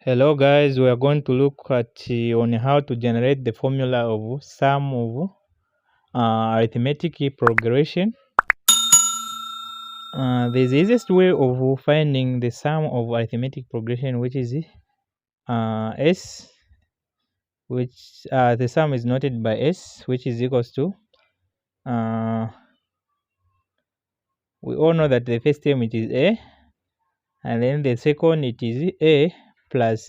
Hello guys, we are going to look at on how to generate the formula of sum of arithmetic progression. The easiest way of finding the sum of arithmetic progression, which is s, which the sum is noted by s, which is equals to we all know that the first term it is a, and then the second it is a plus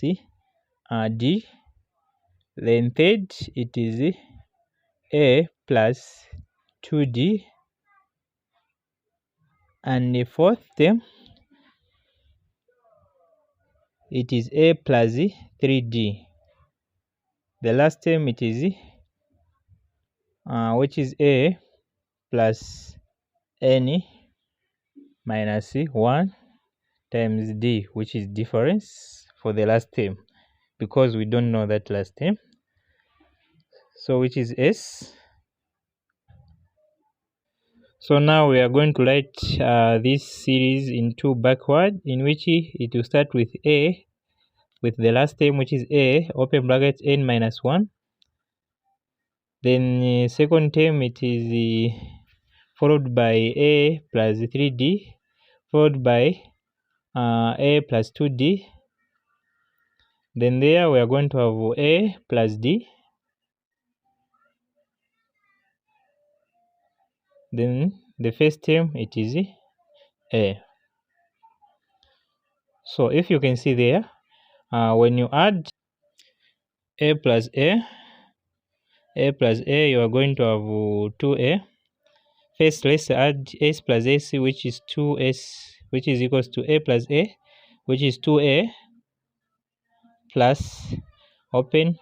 d, then third it is a plus 2d, and the fourth term it is a plus 3d. The last term it is which is a plus n minus 1 times d, which is difference for the last term, because we don't know that last term. So which is s. So now we are going to write this series into backward, in which it will start with a, with the last term which is a, open bracket n minus 1. Then second term it is followed by a plus 3d, followed by a plus 2d. Then there we are going to have a plus d. Then the first term it is a. So if you can see there, when you add a plus a plus a, you are going to have 2a. First, let's add s plus s, which is 2s, which is equals to a plus a, which is 2a plus open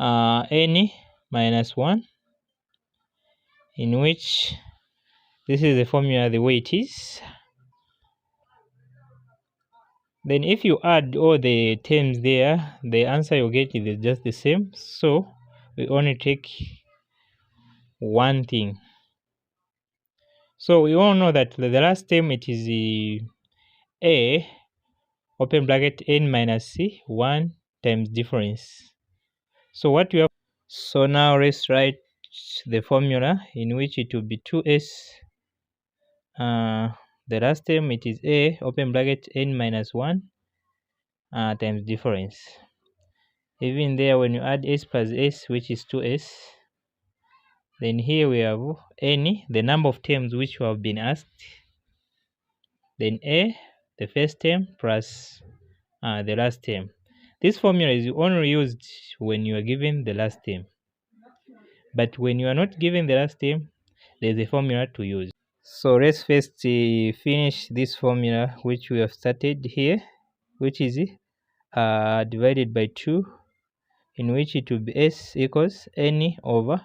n minus 1, in which this is the formula the way it is. Then if you add all the terms there, the answer you get is just the same. So we only take one thing. So we all know that the last term it is a, open bracket n minus 1 times difference. So what we have, so now let's write the formula, in which it will be 2s. The last term it is a, open bracket n minus 1 times difference. Even there, when you add s plus s, which is 2s, then here we have n, the number of terms which we have been asked, then a, the first term, plus the last term. This formula is only used when you are given the last term, but when you are not given the last term, there is a formula to use. So let's first finish this formula which we have started here, which is divided by 2, in which it will be s equals n over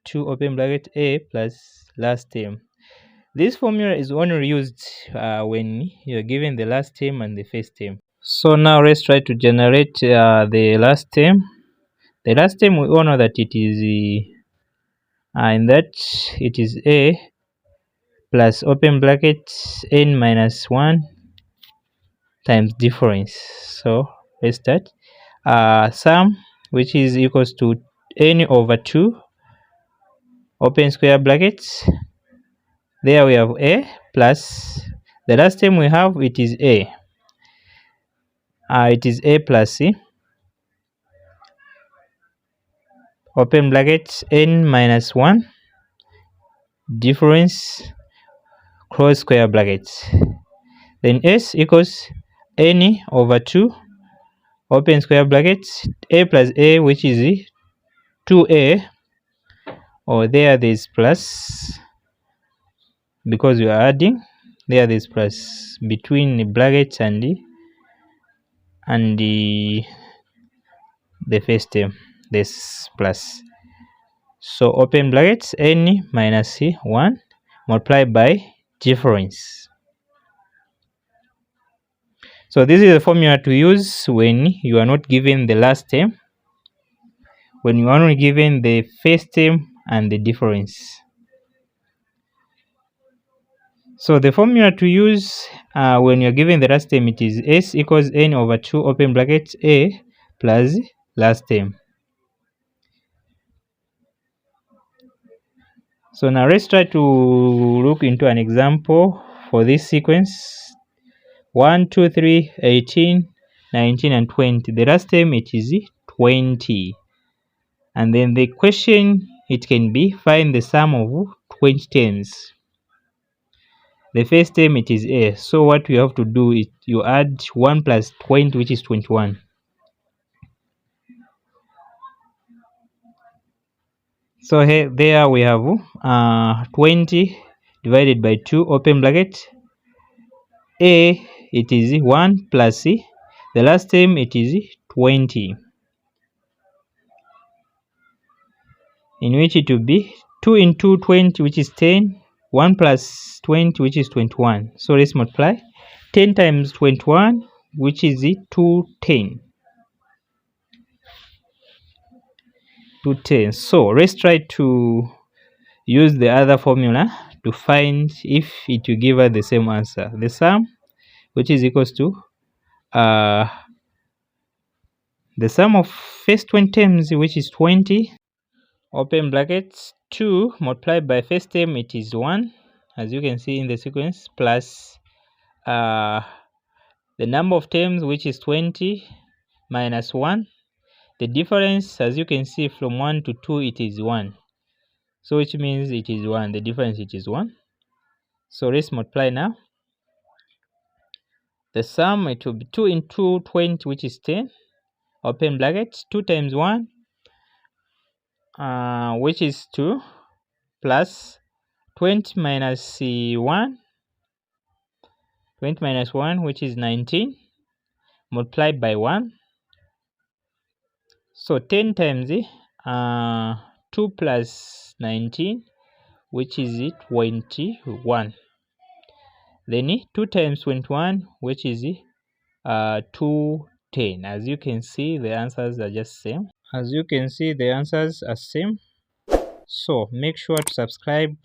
2 open bracket a plus last term. This formula is only used when you are given the last term and the first term. So now let's try to generate the last term. The last term, we all know that it is in that it is a plus open bracket n minus 1 times difference. So let's start. Sum, which is equals to n over 2 open square brackets. There we have a plus the last term we have, it is a. It is a plus c, open brackets n minus 1 difference, close square brackets. Then s equals n over 2 open square brackets a plus a, which is 2a, or there is plus, because we are adding, there is plus between the brackets and the first term, this plus. So open brackets n minus 1 multiplied by difference. So this is the formula to use when you are not given the last term, when you are only given the first term and the difference. So the formula to use when you're given the last term, it is s equals n over 2 open bracket a plus last term. So now let's try to look into an example for this sequence. 1, 2, 3, 18, 19, and 20. The last term, it is 20. And then the question, it can be find the sum of 20 terms. The first term, it is a. So what we have to do is you add 1 plus 20, which is 21. So here, there we have 20 divided by 2 open bracket. A, it is 1 plus C. The last term, it is 20. In which it will be 2 into 20, which is 10. 1 plus 20, which is 21. So let's multiply. 10 times 21, which is 210. 210. So let's try to use the other formula to find if it will give us the same answer. The sum, which is equals to the sum of first 20 terms, which is 20, open brackets, 2 multiplied by first term, it is 1, as you can see in the sequence, plus the number of terms, which is 20, minus 1. The difference, as you can see, from 1 to 2, it is 1. So which means it is 1. The difference, it is 1. So let's multiply now. The sum, it will be 2 into 20, which is 10. Open bracket, 2 times 1, which is 2, plus 20 minus 1. 20 minus 1, which is 19, multiplied by 1. So 10 times 2 plus 19, which is 21. Then 2 times 21, which is 210. As you can see, the answers are just same. As you can see, the answers are same. So make sure to subscribe